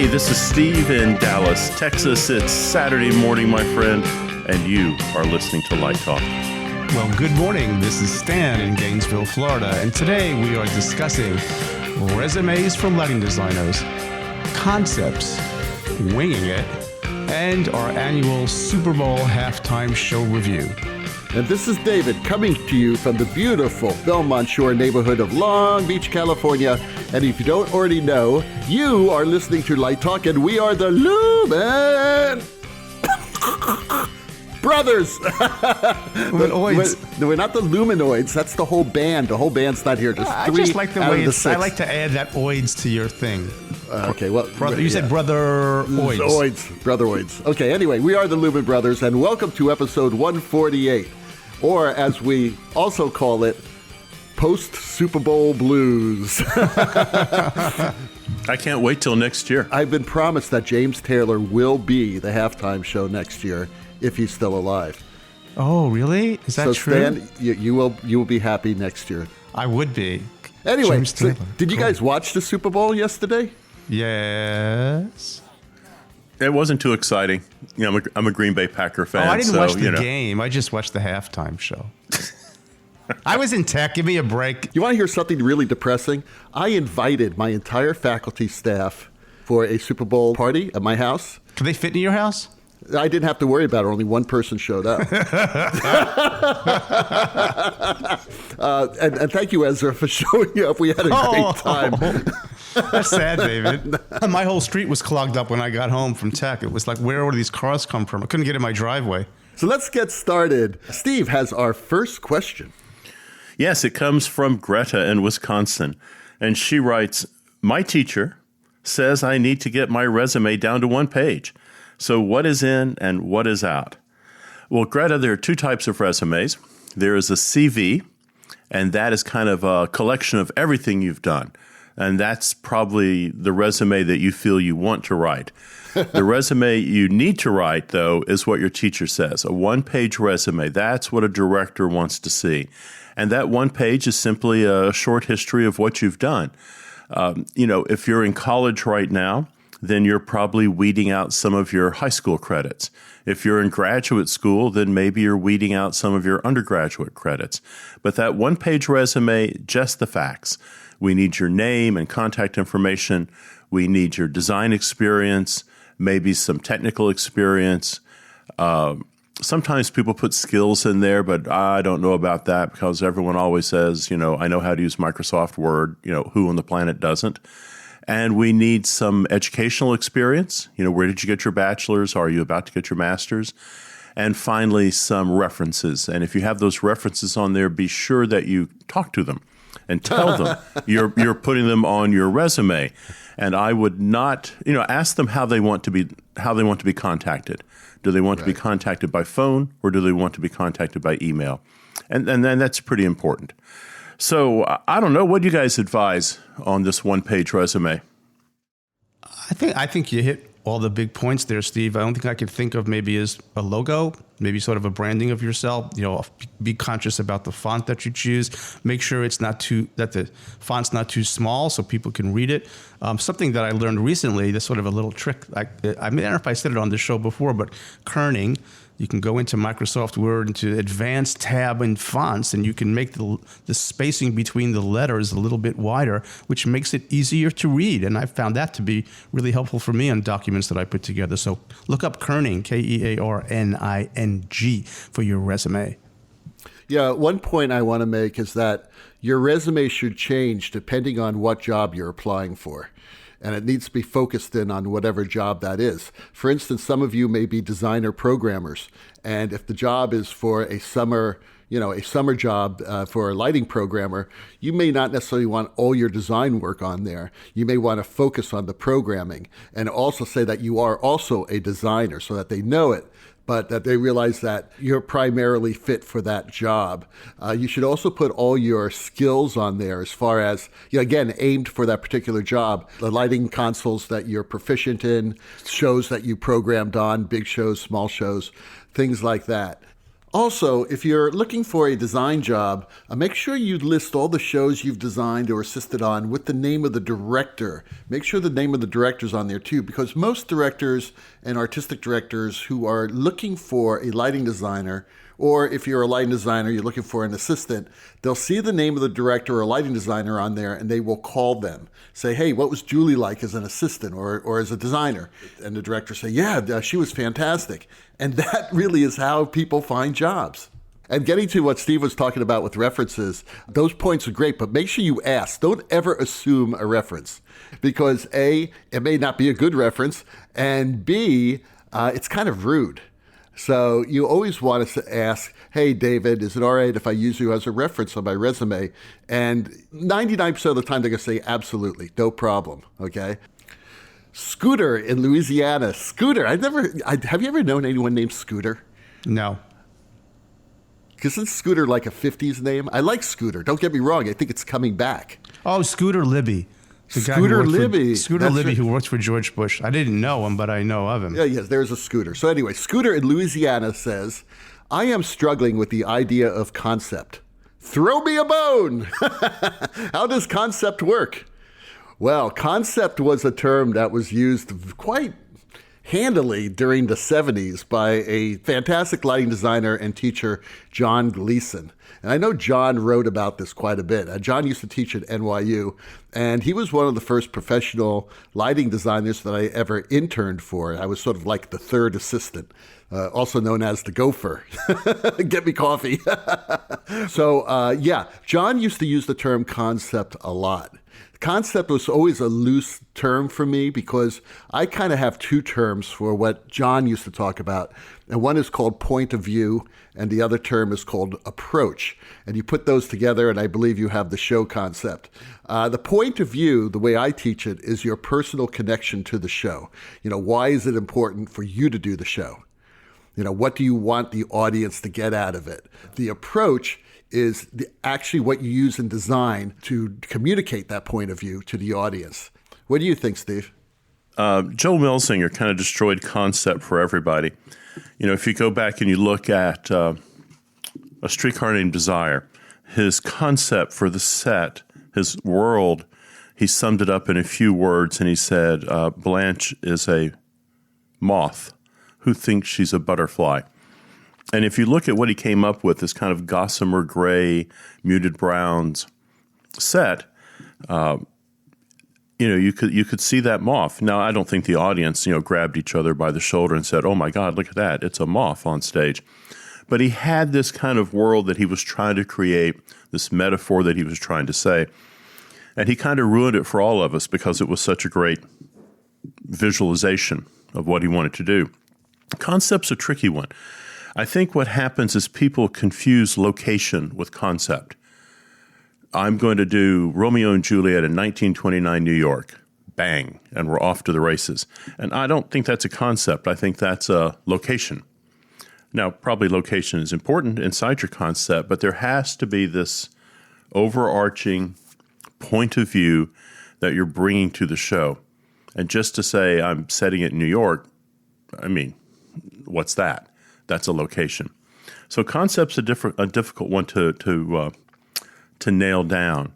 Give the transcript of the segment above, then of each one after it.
Hey, this is Steve in Dallas, Texas. It's Saturday morning, my friend, and you are listening to Light Talk. Well, good morning. This is Stan in Gainesville, Florida, and today we are discussing resumes for lighting designers, concepts, winging it, and our annual Super Bowl halftime show review. And this is David coming to you from the beautiful Belmont Shore neighborhood of Long Beach, California. And if you don't already know, you are listening to Light Talk, and we are the Lumen Brothers. We're not the Luminoids. That's the whole band. The whole band's not here. Just I three just like the out way of the it's, I six. like to add that oids to your thing. Okay, well, Brother, you said brother oids. Brother-oids. Okay, anyway, we are the Lumen Brothers, and welcome to episode 148, or as we also call it, post-Super Bowl blues. I can't wait till next year. I've been promised that James Taylor will be the halftime show next year if he's still alive. Oh, really? Is that so true? Stan, you will be happy next year. I would be. Anyway, James Taylor. did you guys watch the Super Bowl yesterday? Yes. It wasn't too exciting. You know, I'm a Green Bay Packer fan. I didn't watch the know. game. I just watched the halftime show. I was in tech. Give me a break. You want to hear something really depressing? I invited my entire faculty staff for a Super Bowl party at my house. Can they fit in your house? I didn't have to worry about it. Only one person showed up. And thank you, Ezra, for showing up. We had a great time. That's sad, David. My whole street was clogged up when I got home from tech. It was like, where do these cars come from? I couldn't get in my driveway. So let's get started. Steve has our first question. Yes, it comes from Greta in Wisconsin. And she writes, my teacher says I need to get my resume down to one page. So what is in and what is out? Well, Greta, there are two types of resumes. There is a CV, and that is kind of a collection of everything you've done. And that's probably the resume that you feel you want to write. The resume you need to write, though, is what your teacher says. A one-page resume, that's what a director wants to see. And that one page is simply a short history of what you've done. If you're in college right now, then you're probably weeding out some of your high school credits. If you're in graduate school, then maybe you're weeding out some of your undergraduate credits. But that one-page resume, just the facts. We need your name and contact information. We need your design experience, maybe some technical experience. Sometimes people put skills in there, but I don't know about that because everyone always says, I know how to use Microsoft Word. Who on the planet doesn't? And we need some educational experience. Where did you get your bachelor's? Are you about to get your master's? And finally, some references. And if you have those references on there, be sure that you talk to them and tell them you're putting them on your resume. And I would not, ask them how they want to be contacted. Do they want to be contacted by phone, or do they want to be contacted by email? And then that's pretty important. So I don't know. What do you guys advise on this one-page resume? I think you hit all the big points there, Steve. I don't think I could think of maybe as a logo, maybe sort of a branding of yourself. Be conscious about the font that you choose. Make sure that the font's not too small so people can read it. Something that I learned recently, this sort of a little trick. I don't know if I said it on this show before, but kerning. You can go into Microsoft Word, into advanced tab and fonts, and you can make the spacing between the letters a little bit wider, which makes it easier to read. And I found that to be really helpful for me on documents that I put together. So look up kerning, Kearning, for your resume. Yeah, one point I want to make is that your resume should change depending on what job you're applying for. And it needs to be focused in on whatever job that is. For instance, some of you may be designer programmers. And if the job is for a summer job for a lighting programmer, you may not necessarily want all your design work on there. You may want to focus on the programming and also say that you are also a designer so that they know it, but that they realize that you're primarily fit for that job. You should also put all your skills on there as far as, again, aimed for that particular job. The lighting consoles that you're proficient in, shows that you programmed on, big shows, small shows, things like that. Also, if you're looking for a design job, make sure you list all the shows you've designed or assisted on with the name of the director. Make sure the name of the director's on there too, because most directors and artistic directors who are looking for a lighting designer, or if you're a lighting designer, you're looking for an assistant, they'll see the name of the director or lighting designer on there and they will call them. Say, hey, what was Julie like as an assistant or as a designer? And the director say, yeah, she was fantastic. And that really is how people find jobs. And getting to what Steve was talking about with references, those points are great, but make sure you ask. Don't ever assume a reference because A, it may not be a good reference, and B, it's kind of rude. So you always want to ask, hey, David, is it all right if I use you as a reference on my resume? And 99% of the time, they're going to say, absolutely, no problem, okay? Scooter in Louisiana. Scooter, have you ever known anyone named Scooter? No. Isn't Scooter like a 50s name? I like Scooter. Don't get me wrong. I think it's coming back. Oh, Scooter Libby. Scooter Libby. Scooter Libby, who worked for George Bush. I didn't know him, but I know of him. Yeah, yes, there's a Scooter. So anyway, Scooter in Louisiana says, I am struggling with the idea of concept. Throw me a bone. How does concept work? Well, concept was a term that was used quite handily during the 70s by a fantastic lighting designer and teacher, John Gleason. And I know John wrote about this quite a bit. John used to teach at NYU, and he was one of the first professional lighting designers that I ever interned for. I was sort of like the third assistant, also known as the gopher. Get me coffee. So, John used to use the term concept a lot. Concept was always a loose term for me because I kind of have two terms for what John used to talk about. And one is called point of view, and the other term is called approach. And you put those together, and I believe you have the show concept. The point of view, the way I teach it, is your personal connection to the show. Why is it important for you to do the show? What do you want the audience to get out of it? The approach is actually what you use in design to communicate that point of view to the audience. What do you think, Steve? Joel Milsinger kind of destroyed concept for everybody. If you go back and you look at A Streetcar Named Desire, his concept for the set, his world, he summed it up in a few words, and he said, Blanche is a moth who thinks she's a butterfly. And if you look at what he came up with, this kind of gossamer gray, muted browns set, you could see that moth. Now, I don't think the audience, grabbed each other by the shoulder and said, oh my God, look at that. It's a moth on stage. But he had this kind of world that he was trying to create, this metaphor that he was trying to say. And he kind of ruined it for all of us because it was such a great visualization of what he wanted to do. Concept's a tricky one. I think what happens is people confuse location with concept. I'm going to do Romeo and Juliet in 1929 New York. Bang, and we're off to the races. And I don't think that's a concept. I think that's a location. Now, probably location is important inside your concept, but there has to be this overarching point of view that you're bringing to the show. And just to say I'm setting it in New York, I mean, what's that? That's a location. So concept's a difficult one to nail down.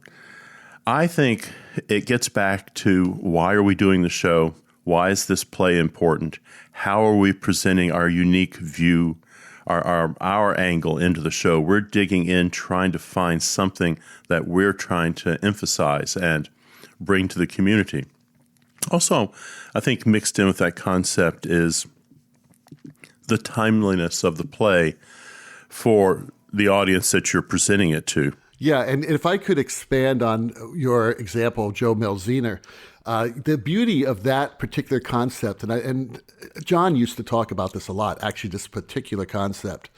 I think it gets back to why are we doing the show? Why is this play important? How are we presenting our unique view, our angle into the show? We're digging in, trying to find something that we're trying to emphasize and bring to the community. Also, I think mixed in with that concept is the timeliness of the play for the audience that you're presenting it to. Yeah, and if I could expand on your example, Joe Melziner, the beauty of that particular concept, and John used to talk about this a lot, actually, this particular concept,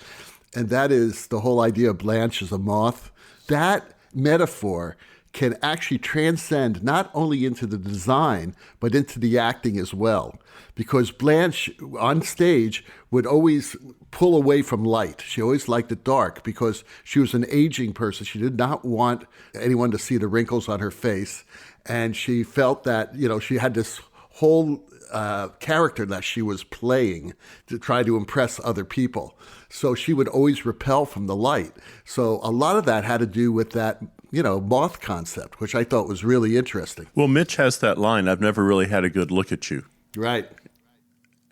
and that is the whole idea of Blanche as a moth. That metaphor can actually transcend not only into the design, but into the acting as well. Because Blanche on stage would always pull away from light. She always liked it dark because she was an aging person. She did not want anyone to see the wrinkles on her face. And she felt that, she had this whole character that she was playing to try to impress other people. So she would always repel from the light. So a lot of that had to do with that, moth concept, which I thought was really interesting. Well, Mitch has that line, "I've never really had a good look at you." Right.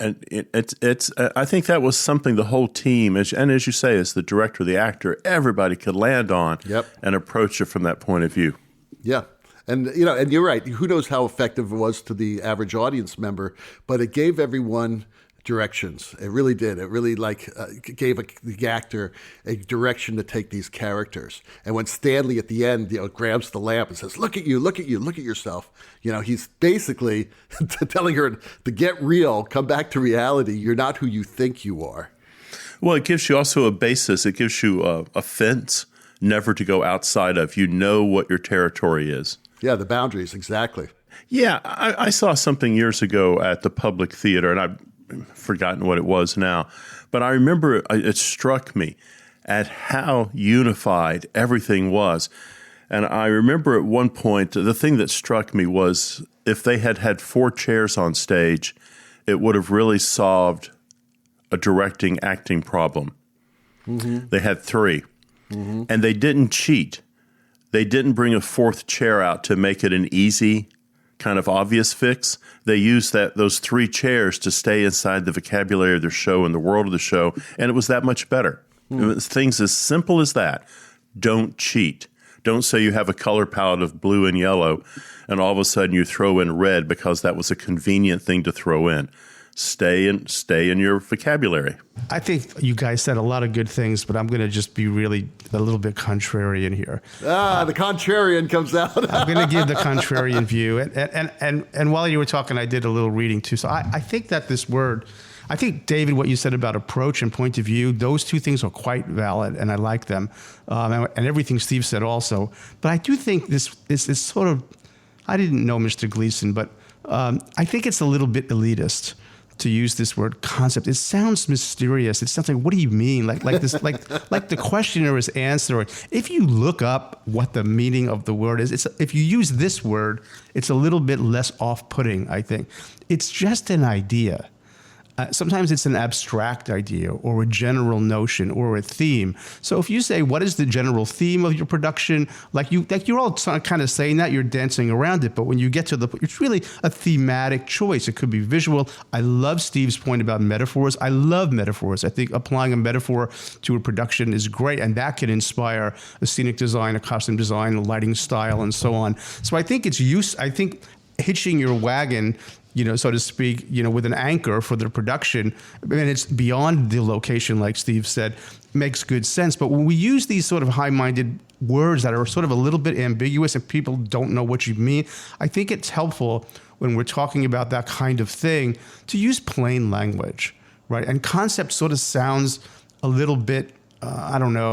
And it's I think that was something the whole team, as you say, as the director, the actor, everybody could land on and approach it from that point of view. Yeah. And, and you're right. Who knows how effective it was to the average audience member, but it gave everyone directions. It really did. It really gave the actor a direction to take these characters. And when Stanley at the end, grabs the lamp and says, "Look at you, look at you, look at yourself." He's basically telling her to get real, come back to reality. You're not who you think you are. Well, it gives you also a basis. It gives you a fence never to go outside of. You know what your territory is. Yeah, the boundaries, exactly. Yeah, I saw something years ago at the Public Theater, and I've forgotten what it was now, but I remember it struck me at how unified everything was. And I remember at one point, the thing that struck me was if they had had 4 chairs on stage, it would have really solved a directing acting problem. Mm-hmm. They had 3, and they didn't cheat. They didn't bring a 4th chair out to make it an easy kind of obvious fix. They used those 3 chairs to stay inside the vocabulary of their show and the world of the show, and it was that much better. It was things as simple as that. Don't cheat. Don't say you have a color palette of blue and yellow, and all of a sudden you throw in red because that was a convenient thing to throw in. Stay in your vocabulary. I think you guys said a lot of good things, but I'm going to just be really a little bit contrarian here. The contrarian comes out. I'm going to give the contrarian view. And while you were talking, I did a little reading too. So I think that this word, I think, David, what you said about approach and point of view, those 2 things are quite valid, and I like them. And everything Steve said also. But I do think this is sort of, I didn't know Mr. Gleason, but I think it's a little bit elitist to use this word concept. It sounds mysterious. It sounds like, what do you mean? Like this, like the questioner is answering. If you look up what the meaning of the word is, if you use this word, it's a little bit less off-putting, I think. It's just an idea. Sometimes it's an abstract idea or a general notion or a theme. So if you say, what is the general theme of your production? You're all kind of saying that, you're dancing around it. But when you get to it's really a thematic choice. It could be visual. I love Steve's point about metaphors. I love metaphors. I think applying a metaphor to a production is great. And that can inspire a scenic design, a costume design, a lighting style, and so on. So I think I think hitching your wagon, so to speak, with an anchor for the production, and it's beyond the location, like Steve said, makes good sense. But when we use these sort of high-minded words that are sort of a little bit ambiguous and people don't know what you mean, I think it's helpful when we're talking about that kind of thing to use plain language, right? And concept sort of sounds a little bit, obscure,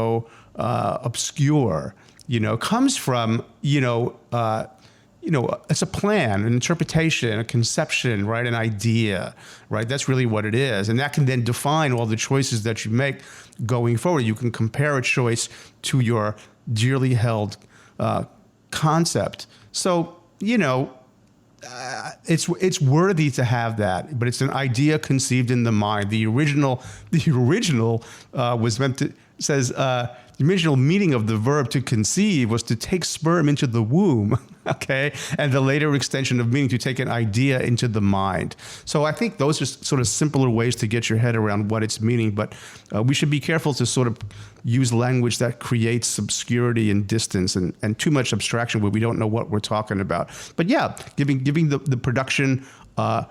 comes from, it's a plan, an interpretation, a conception, right? An idea, right? That's really what it is. And that can then define all the choices that you make going forward. You can compare a choice to your dearly held concept. So, it's worthy to have that, but it's an idea conceived in the mind. The original was meant to, says, the original meaning of the verb to conceive was to take sperm into the womb, okay? And the later extension of meaning to take an idea into the mind. So I think those are sort of simpler ways to get your head around what it's meaning, but we should be careful to sort of use language that creates obscurity and distance and too much abstraction where we don't know what we're talking about. But yeah, giving the production a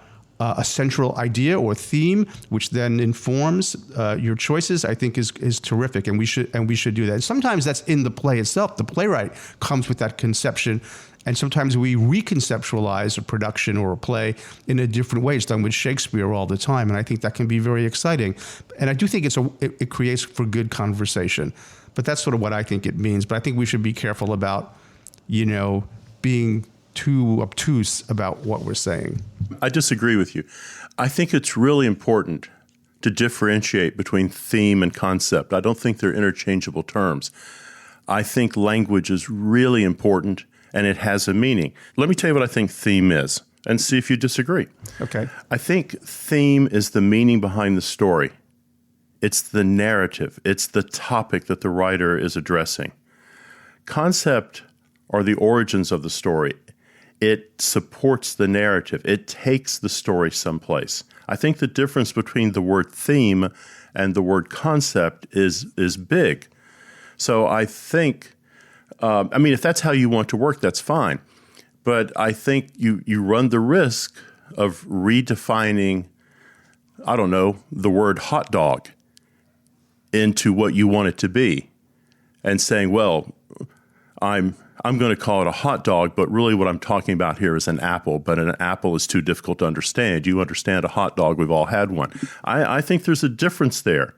central idea or theme, which then informs your choices, I think is terrific, and we should do that. And sometimes that's in the play itself. The playwright comes with that conception, and sometimes we reconceptualize a production or a play in a different way. It's done with Shakespeare all the time, and I think that can be very exciting. And I do think it creates for good conversation. But that's sort of what I think it means. But I think we should be careful about, being too obtuse about what we're saying. I disagree with you. I think it's really important to differentiate between theme and concept. I don't think they're interchangeable terms. I think language is really important and it has a meaning. Let me tell you what I think theme is. and see if you disagree. Okay. I think theme is the meaning behind the story. It's the narrative. It's the topic that the writer is addressing. Concept are the origins of the story. It supports the narrative. It takes the story someplace. I think the difference between the word theme and the word concept is big. So I think, if that's how you want to work, that's fine. But I think you run the risk of redefining, the word hot dog into what you want it to be and saying, well, I'm going to call it a hot dog, but really what I'm talking about here is an apple, but an apple is too difficult to understand. You understand a hot dog, we've all had one. I think there's a difference there.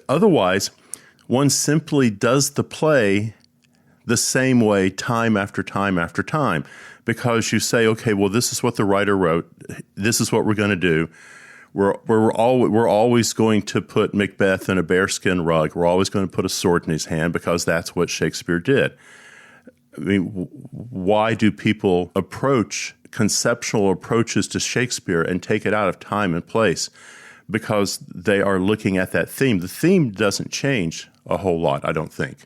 Otherwise, one simply does the play the same way time after time after time, because you say, okay, well, this is what the writer wrote. This is what we're going to do. We're always going to put Macbeth in a bearskin rug. We're always going to put a sword in his hand because that's what Shakespeare did. I mean, why do people approach conceptual approaches to Shakespeare and take it out of time and place? Because they are looking at that theme. The theme doesn't change a whole lot, I don't think.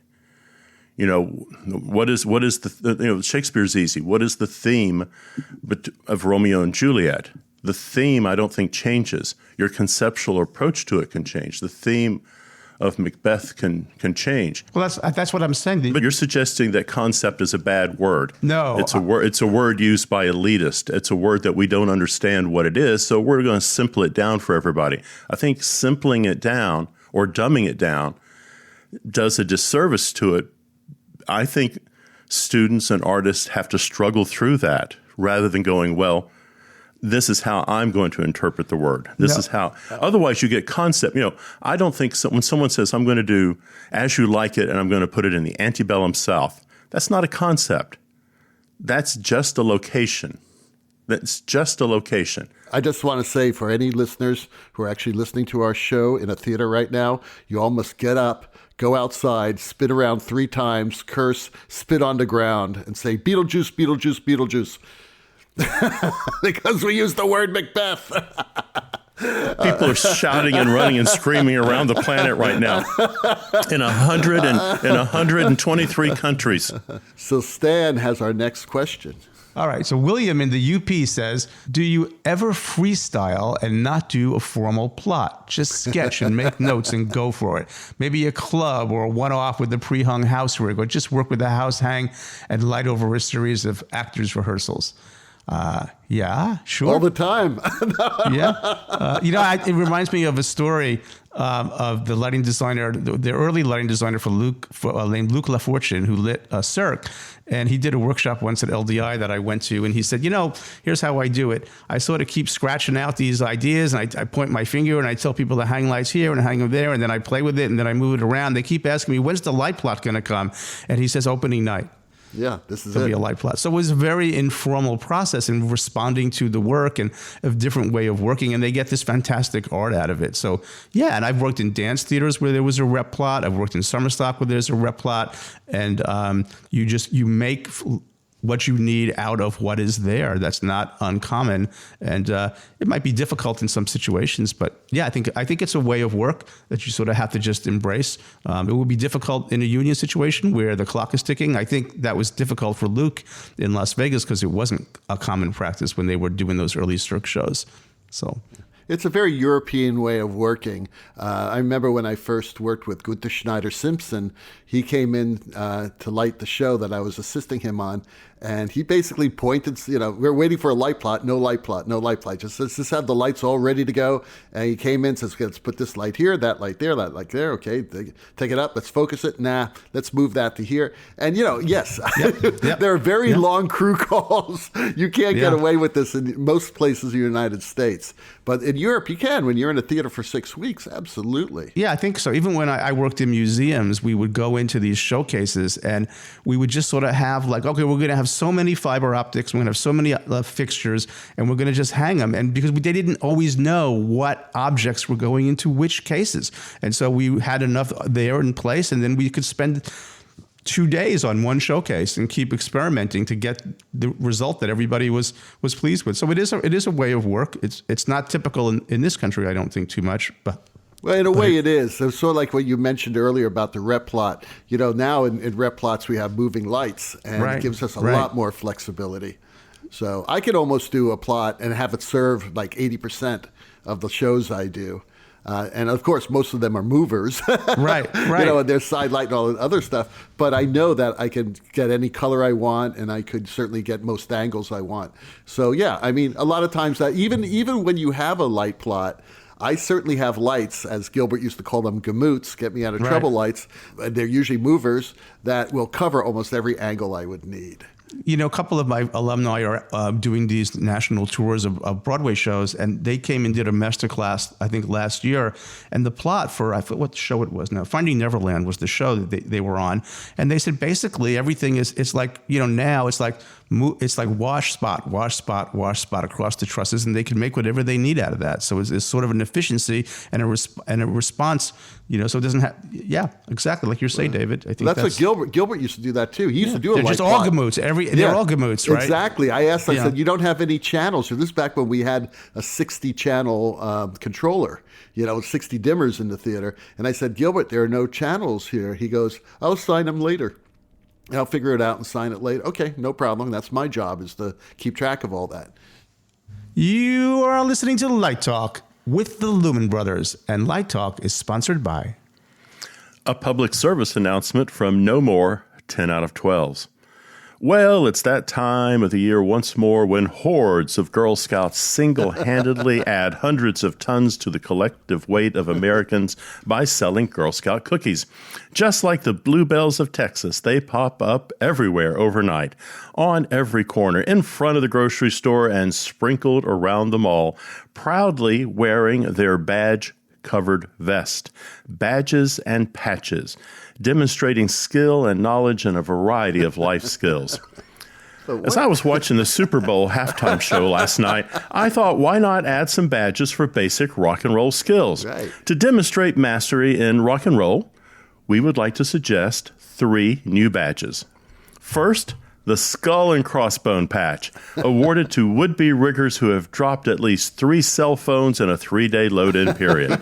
What is the Shakespeare's easy. What is the theme of Romeo and Juliet? The theme, I don't think, changes. Your conceptual approach to it can change. The theme of Macbeth can change. Well, that's what I'm saying. But you're suggesting that concept is a bad word. No. It's a word used by elitists. It's a word that we don't understand what it is, so we're going to simple it down for everybody. I think simpling it down or dumbing it down does a disservice to it. I think students and artists have to struggle through that rather than going, well, this is how I'm going to interpret the word. This is how. Otherwise, you get concept. I don't think when someone says, I'm going to do As You Like It and I'm going to put it in the antebellum South, that's not a concept. That's just a location. That's just a location. I just want to say for any listeners who are actually listening to our show in a theater right now, you all must get up, go outside, spin around 3 times, curse, spit on the ground, and say, Beetlejuice, Beetlejuice, Beetlejuice. Because we use the word Macbeth. People are shouting and running and screaming around the planet right now in 123 countries. So Stan has our next question. All right. So William in the UP says, do you ever freestyle and not do a formal plot? Just sketch and make notes and go for it. Maybe a club or a one-off with the pre-hung house rig, or just work with the house hang and light over a series of actors' rehearsals. Yeah, sure. All the time. Yeah. It reminds me of a story of the lighting designer, the early lighting designer named Luc Lafortune, who lit Cirque. And he did a workshop once at LDI that I went to. And he said, here's how I do it. I sort of keep scratching out these ideas, and I point my finger and I tell people to hang lights here and hang them there. And then I play with it and then I move it around. They keep asking me, when's the light plot going to come? And he says, opening night. Yeah, this is There'll be a light plot. So it was a very informal process in responding to the work and a different way of working, and they get this fantastic art out of it. So yeah, and I've worked in dance theaters where there was a rep plot. I've worked in summer stock where there's a rep plot, and you make what you need out of what is there. That's not uncommon, and it might be difficult in some situations, but yeah, I think it's a way of work that you sort of have to just embrace. It would be difficult in a union situation where the clock is ticking. I think that was difficult for Luke in Las Vegas because it wasn't a common practice when they were doing those early Cirque shows. So. It's a very European way of working. I remember when I first worked with Gunther Schneider-Simpson, he came in to light the show that I was assisting him on, and he basically pointed, we're waiting for a light plot, no light plot, no light plot. Just have the lights all ready to go. And he came in, says, let's put this light here, that light there, that light there. Okay, take it up, let's focus it. Nah, let's move that to here. And, yes, yep. There are very long crew calls. You can't get away with this in most places in the United States. But in Europe, you can. When you're in a theater for 6 weeks, absolutely. Yeah, I think so. Even when I worked in museums, we would go into these showcases and we would just sort of have okay, we're going to have so many fiber optics, we're going to have so many fixtures, and we're going to just hang them. And because they didn't always know what objects were going into which cases. And so we had enough there in place, and then we could spend 2 days on one showcase and keep experimenting to get the result that everybody was pleased with. So it is a way of work. It's not typical in this country, I don't think, too much, but. Well, in a way it is. It's sort of like what you mentioned earlier about the rep plot. Now in rep plots we have moving lights, and it gives us a lot more flexibility. So I could almost do a plot and have it serve like 80% of the shows I do. And of course, most of them are movers, right. And there's side light and all the other stuff. But I know that I can get any color I want, and I could certainly get most angles I want. So yeah, I mean, a lot of times that even when you have a light plot, I certainly have lights, as Gilbert used to call them, gamoots, get me out of trouble lights. They're usually movers that will cover almost every angle I would need. A couple of my alumni are doing these national tours of Broadway shows, and they came and did a masterclass, I think, last year. And the plot for, I forget what show it was now, Finding Neverland was the show that they were on. And they said basically everything it's like, now it's like wash spot across the trusses, and they can make whatever they need out of that. So it's sort of an efficiency and a response, so it doesn't have, exactly like you're saying, David. I think that's what Gilbert used to do that too. He used to do a light just all gamoots. They're all gamoots, right? Exactly. I asked, I said, you don't have any channels. So this is back when we had a 60 channel controller, 60 dimmers in the theater. And I said, Gilbert, there are no channels here. He goes, I'll sign them later. I'll figure it out and sign it later. Okay, no problem. That's my job, is to keep track of all that. You are listening to Light Talk with the Lumen Brothers, and Light Talk is sponsored by a public service announcement from No More 10 out of 12s. Well, it's that time of the year once more when hordes of Girl Scouts single-handedly add hundreds of tons to the collective weight of Americans by selling Girl Scout cookies. Just like the bluebells of Texas, they pop up everywhere overnight, on every corner, in front of the grocery store, and sprinkled around the mall, proudly wearing their badge-covered vest, badges and patches, demonstrating skill and knowledge in a variety of life skills. As I was watching the Super Bowl halftime show last night, I thought, why not add some badges for basic rock and roll skills? Right. To demonstrate mastery in rock and roll, we would like to suggest 3 new badges. First, the Skull and Crossbone patch, awarded to would-be riggers who have dropped at least 3 cell phones in a 3-day load-in period.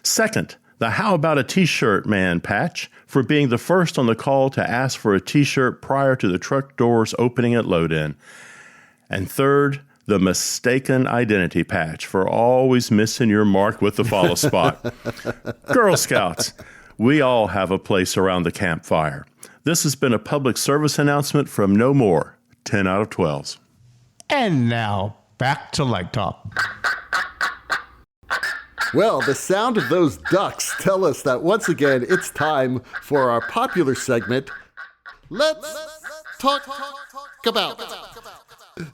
Second, the How About a T-Shirt Man patch, for being the first on the call to ask for a T-shirt prior to the truck doors opening at load-in. And third, the Mistaken Identity patch, for always missing your mark with the follow spot. Girl Scouts, we all have a place around the campfire. This has been a public service announcement from No More 10 out of 12s. And now, back to Light Talk. Well, the sound of those ducks tell us that once again it's time for our popular segment, Let's Talk About.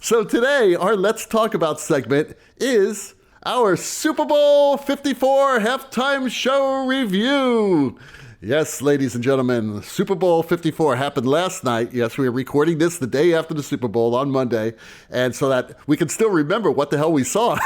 So today, our Let's Talk About segment is our Super Bowl 54 halftime show review. Yes, ladies and gentlemen, Super Bowl 54 happened last night. Yes, we are recording this the day after the Super Bowl on Monday, and so that we can still remember what the hell we saw.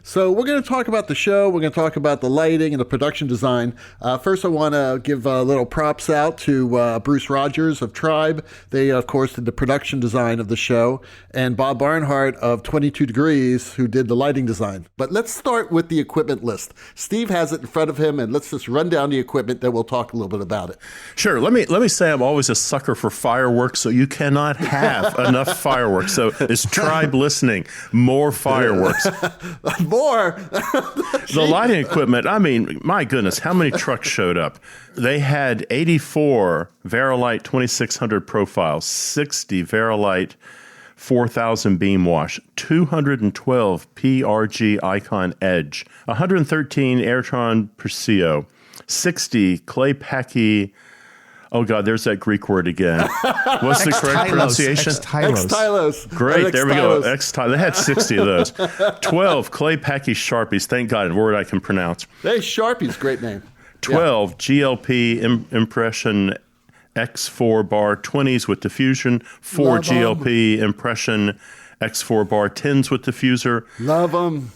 So we're going to talk about the show. We're going to talk about the lighting and the production design. First, I want to give little props out to Bruce Rogers of Tribe. They, of course, did the production design of the show, and Bob Barnhart of 22 Degrees, who did the lighting design. But let's start with the equipment list. Steve has it in front of him, and let's just run down the equipment, then we'll talk a little bit about it. Sure. Let me say I'm always a sucker for fireworks, so you cannot have enough fireworks. So is Tribe listening? More fireworks. More? The lighting equipment, I mean, my goodness, how many trucks showed up? They had 84 Verilight 2600 profiles, 60 Verilight 4,000 beam wash, 212 PRG Icon Edge, 113 Ayrtron Perseos, 60 Clay Packy. Oh God, there's that Greek word again. What's the correct pronunciation? Xtylos. Great, there we go. Xtylos. They had 60 of those. 12 Clay Packy Sharpies. Thank God, a word I can pronounce. Hey, Sharpies, great name. 12 GLP Impression X4 bar 20s with diffusion. 4 Love GLP Impression X4 bar 10s with diffuser. Love them.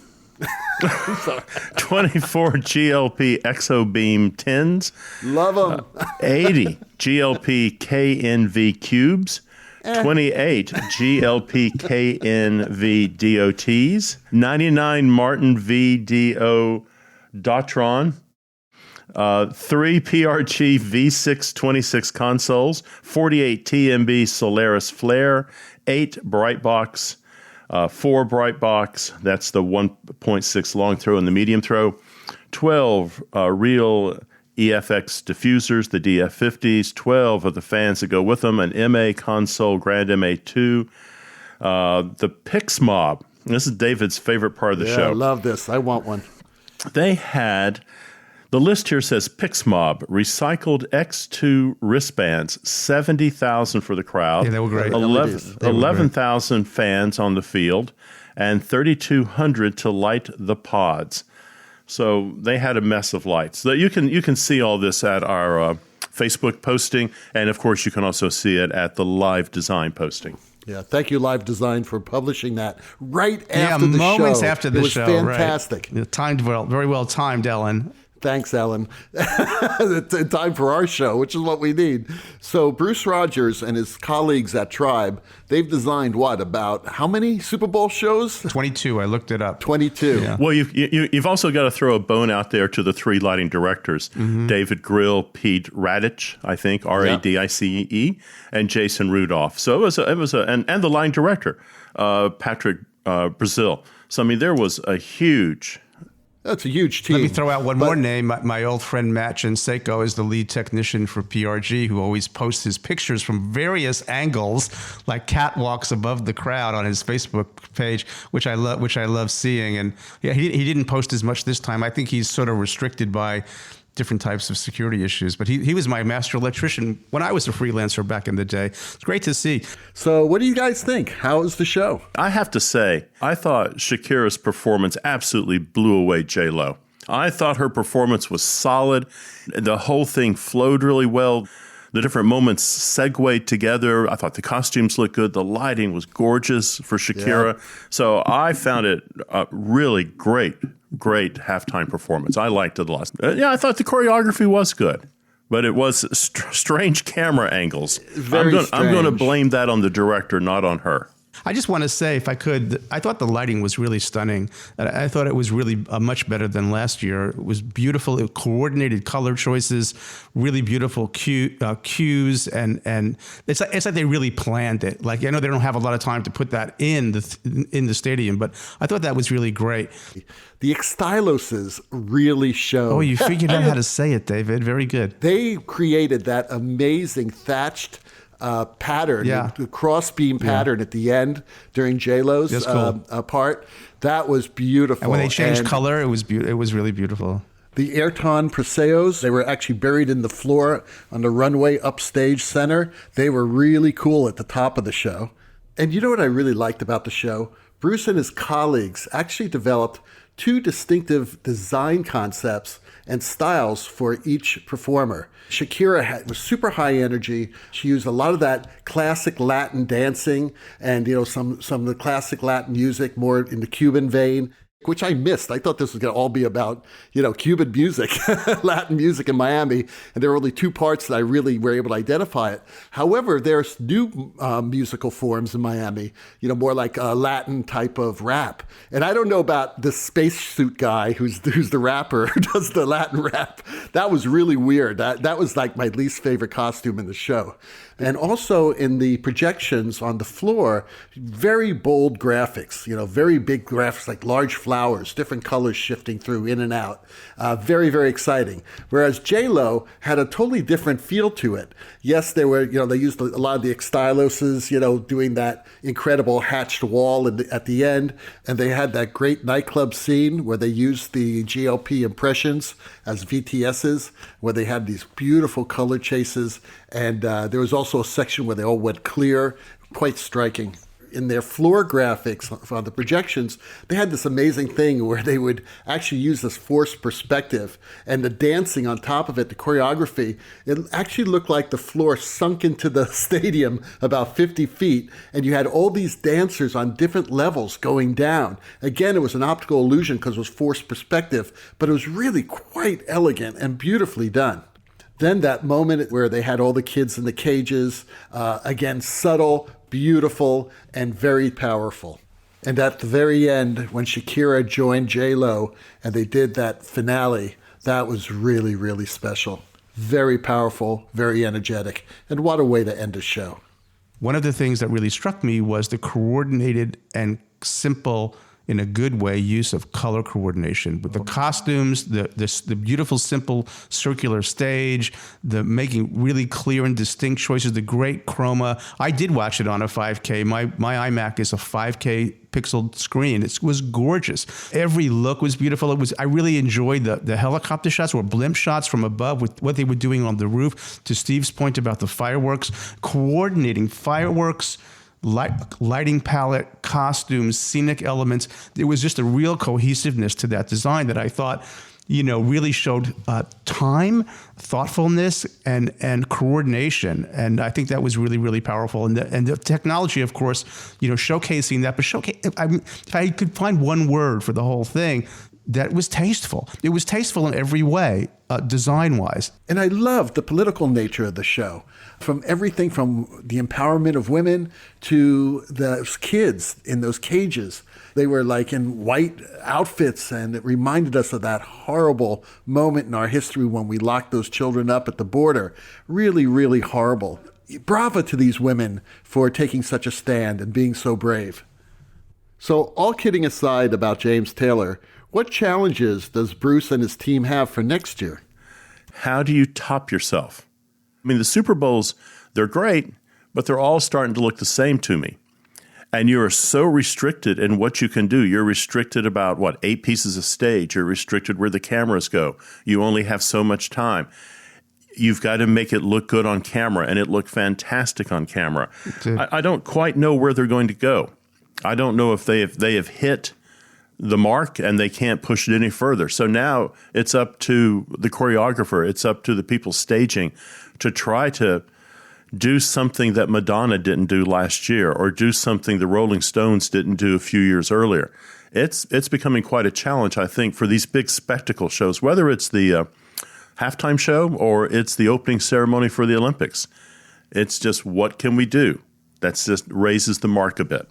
24 GLP Exobeam 10s. Love them. 80 GLP KNV cubes. 28 GLP KNV DOTs. 99 Martin VDO Dotron. 3 PRG V626 consoles, 48 TMB Solaris Flare, 8 Brightbox, 4 Brightbox, that's the 1.6 long throw and the medium throw, 12 real EFX diffusers, the DF50s, 12 of the fans that go with them, an MA console, Grand MA2, the PixMob. This is David's favorite part of the show. I love this. I want one. They had... The list here says PixMob, recycled X2 wristbands, 70,000 for the crowd. Yeah, they were great. 11,000 fans on the field, and 3,200 to light the pods. So they had a mess of lights. So you can see all this at our Facebook posting, and of course you can also see it at the live design posting. Yeah, thank you, Live Design, for publishing that right after the show. Yeah, moments after the show. It was fantastic. Right. Timed well, very well timed, Ellen. Thanks, Ellen. Time for our show, which is what we need. So Bruce Rogers and his colleagues at Tribe, they've designed about how many Super Bowl shows? 22. I looked it up. 22. Yeah. Well, you've also got to throw a bone out there to the 3 lighting directors, David Grill, Pete Radich, I think, Radicee, and Jason Rudolph. So it was and the lighting director, Patrick Brazil. So I mean, there was a huge. That's a huge team. Let me throw out one more name. My old friend Matt Shinseko is the lead technician for PRG, who always posts his pictures from various angles, like catwalks above the crowd on his Facebook page, which I love seeing. And yeah, he didn't post as much this time. I think he's sort of restricted by different types of security issues. But he was my master electrician when I was a freelancer back in the day. It's great to see. So what do you guys think? How was the show? I have to say, I thought Shakira's performance absolutely blew away J.Lo. I thought her performance was solid. The whole thing flowed really well. The different moments segued together. I thought the costumes looked good. The lighting was gorgeous for Shakira. Yeah. So I found it really great halftime performance. I liked it a lot. I thought the choreography was good, but it was strange camera angles. Very strange. I'm going to blame that on the director, not on her. I just want to say, if I could, I thought the lighting was really stunning. I thought it was really much better than last year. It was beautiful. It coordinated color choices, really beautiful cues, and it's like they really planned it. Like, I know they don't have a lot of time to put that in the stadium, but I thought that was really great. The Xtyloses really show. Oh, you figured out how to say it, David. Very good. They created that amazing thatched pattern, the cross-beam pattern at the end during J.Lo's part. That was beautiful. And when they changed color, it was really beautiful. The Ayrtron Perseos, they were actually buried in the floor on the runway upstage center. They were really cool at the top of the show. And you know what I really liked about the show? Bruce and his colleagues actually developed 2 distinctive design concepts and styles for each performer. Shakira was super high energy. She used a lot of that classic Latin dancing and some of the classic Latin music more in the Cuban vein, which I missed. I thought this was going to all be about, Cuban music, Latin music in Miami. And there were only 2 parts that I really were able to identify it. However, there's new musical forms in Miami, more like a Latin type of rap. And I don't know about the spacesuit guy who's the rapper who does the Latin rap. That was really weird. That was like my least favorite costume in the show. And also in the projections on the floor, very bold graphics, very big graphics, like large flowers, different colors shifting through in and out. Very, very exciting. Whereas J.Lo had a totally different feel to it. Yes, they used a lot of the Xtyloses, doing that incredible hatched wall at the end. And they had that great nightclub scene where they used the GLP impressions as VTSs, where they had these beautiful color chases. And there was also a section where they all went clear, quite striking. in their floor graphics on the projections, they had this amazing thing where they would actually use this forced perspective, and the dancing on top of it, the choreography, it actually looked like the floor sunk into the stadium about 50 feet, and you had all these dancers on different levels going down. Again, it was an optical illusion because it was forced perspective, but it was really quite elegant and beautifully done. Then that moment where they had all the kids in the cages, again, subtle, beautiful, and very powerful. And at the very end, when Shakira joined J.Lo and they did that finale, that was really, really special. Very powerful, very energetic. And what a way to end a show. One of the things that really struck me was the coordinated and simple, in a good way, use of color coordination with the costumes, the beautiful, simple circular stage, the making really clear and distinct choices, the great chroma. I did watch it on a 5K. My iMac is a 5K pixel screen. It was gorgeous. Every look was beautiful. I really enjoyed the helicopter shots or blimp shots from above with what they were doing on the roof. To Steve's point about the fireworks, coordinating fireworks, lighting palette, costumes, scenic elements. There was just a real cohesiveness to that design that I thought, really showed time, thoughtfulness, and coordination. And I think that was really, really powerful. And the technology, of course, showcasing that. But if I could find one word for the whole thing, that was tasteful. It was tasteful in every way, design-wise. And I loved the political nature of the show. From everything from the empowerment of women to those kids in those cages. They were like in white outfits, and it reminded us of that horrible moment in our history when we locked those children up at the border. Really, really horrible. Bravo to these women for taking such a stand and being so brave. So all kidding aside about James Taylor, what challenges does Bruce and his team have for next year? How do you top yourself? I mean, the Super Bowls, they're great, but they're all starting to look the same to me. And you are so restricted in what you can do. You're restricted about, 8 pieces of stage. You're restricted where the cameras go. You only have so much time. You've got to make it look good on camera, and it looked fantastic on camera. I don't quite know where they're going to go. I don't know if they have hit the mark and they can't push it any further. So now it's up to the choreographer, it's up to the people staging to try to do something that Madonna didn't do last year or do something the Rolling Stones didn't do a few years earlier. It's becoming quite a challenge, I think, for these big spectacle shows, whether it's the halftime show or it's the opening ceremony for the Olympics. It's just, what can we do? That's just raises the mark a bit.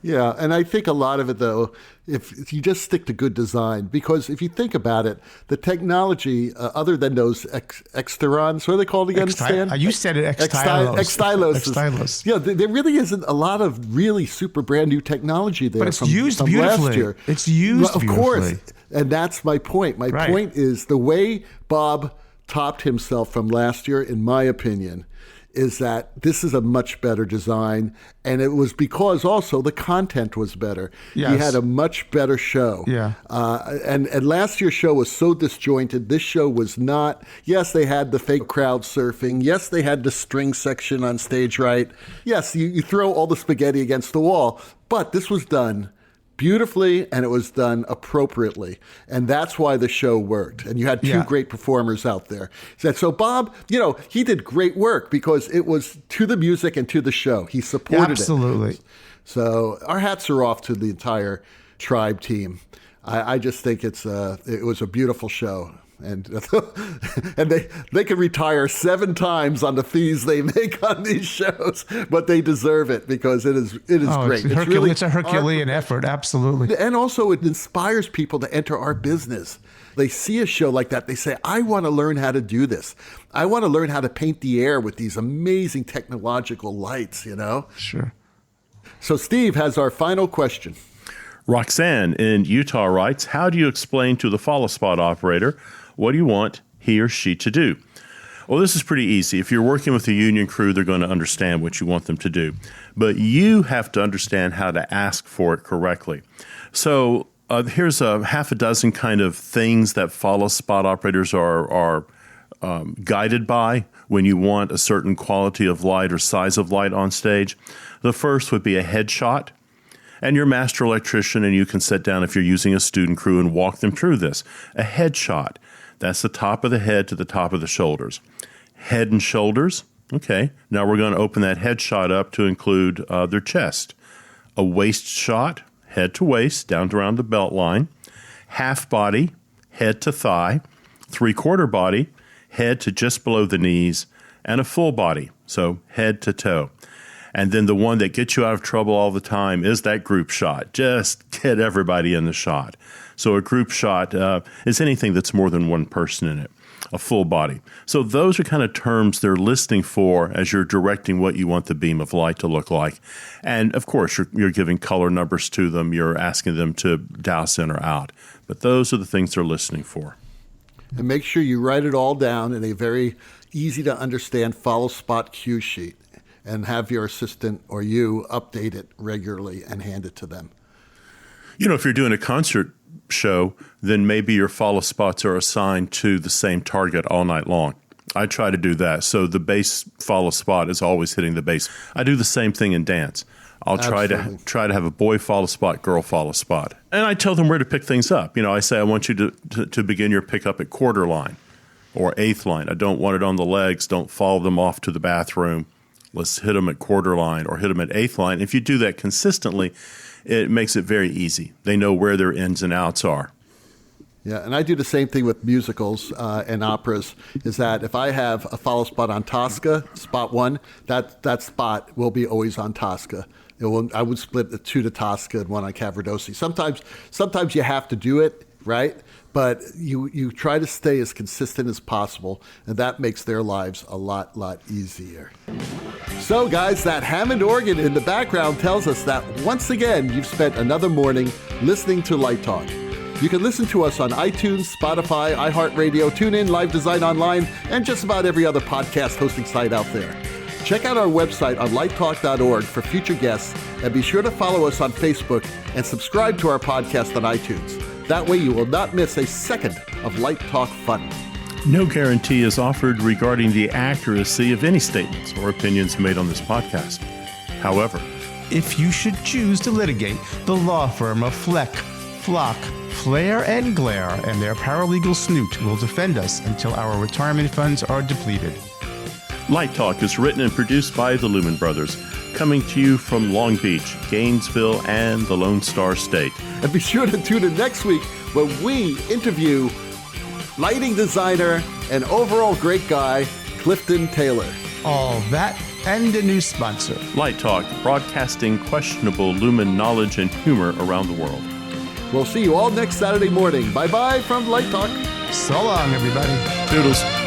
Yeah, and I think a lot of it, though, if you just stick to good design, because if you think about it, the technology, other than those Xtyrons, what are they called again, Stan? You said it, Xtylos. Xtylos. Yeah, there really isn't a lot of really super brand new technology there. But it's used beautifully. Last year. It's used of beautifully. Of course, and that's my point. My point is the way Bob topped himself from last year, in my opinion, is that this is a much better design, and it was because also the content was better. Yes. He had a much better show. Yeah. And last year's show was so disjointed. This show was not. Yes, they had the fake crowd surfing. Yes, they had the string section on stage right. Yes, you throw all the spaghetti against the wall, but this was done beautifully, and it was done appropriately. And that's why the show worked. And you had two great performers out there. So Bob, he did great work because it was to the music and to the show. He supported it. Absolutely. So our hats are off to the entire Tribe team. I just think it was a beautiful show. And and they can retire 7 times on the fees they make on these shows, but they deserve it because it is great. It's a Herculean effort, absolutely. And also it inspires people to enter our business. They see a show like that, they say, I want to learn how to do this. I want to learn how to paint the air with these amazing technological lights, Sure. So Steve has our final question. Roxanne in Utah writes, how do you explain to the followspot operator what do you want he or she to do? Well, this is pretty easy. If you're working with a union crew, they're going to understand what you want them to do. But you have to understand how to ask for it correctly. So here's a half a dozen kind of things that follow spot operators are guided by when you want a certain quality of light or size of light on stage. The first would be a headshot. And you're master electrician, and you can sit down if you're using a student crew and walk them through this. A headshot, that's the top of the head to the top of the shoulders. Head and shoulders, okay. Now we're going to open that headshot up to include their chest. A waist shot, head to waist, down to around the belt line. Half body, head to thigh. Three-quarter body, head to just below the knees. And a full body, so head to toe. And then the one that gets you out of trouble all the time is that group shot. Just get everybody in the shot. So a group shot is anything that's more than one person in it, a full body. So those are kind of terms they're listening for as you're directing what you want the beam of light to look like. And, of course, you're giving color numbers to them. You're asking them to douse in or out. But those are the things they're listening for. And make sure you write it all down in a very easy-to-understand follow-spot cue sheet, and have your assistant or you update it regularly and hand it to them. You know, if you're doing a concert show, then maybe your follow spots are assigned to the same target all night long. I try to do that. So the bass follow spot is always hitting the bass. I do the same thing in dance. I'll try to have a boy follow spot, girl follow spot. And I tell them where to pick things up. You know, I say I want you to begin your pickup at quarter line or eighth line. I don't want it on the legs. Don't follow them off to the bathroom. Let's hit them at quarter line or hit them at eighth line. If you do that consistently, it makes it very easy. They know where their ins and outs are. Yeah, and I do the same thing with musicals and operas, is that if I have a follow spot on Tosca, spot one, that spot will be always on Tosca. I would split the two to Tosca and one on Cavaradossi. Sometimes you have to do it, right? But you try to stay as consistent as possible, and that makes their lives a lot easier. So, guys, that Hammond organ in the background tells us that, once again, you've spent another morning listening to Light Talk. You can listen to us on iTunes, Spotify, iHeartRadio, TuneIn, Live Design Online, and just about every other podcast hosting site out there. Check out our website on lighttalk.org for future guests, and be sure to follow us on Facebook and subscribe to our podcast on iTunes. That way you will not miss a second of Light Talk fun. No guarantee is offered regarding the accuracy of any statements or opinions made on this podcast. However, if you should choose to litigate, the law firm of Fleck, Flock, Flair, and Glare and their paralegal Snoot will defend us until our retirement funds are depleted. Light Talk is written and produced by the Lumen Brothers, coming to you from Long Beach, Gainesville, and the Lone Star State. And be sure to tune in next week when we interview lighting designer and overall great guy, Clifton Taylor. All that and a new sponsor. Light Talk, broadcasting questionable Lumen knowledge and humor around the world. We'll see you all next Saturday morning. Bye-bye from Light Talk. So long, everybody. Toodles.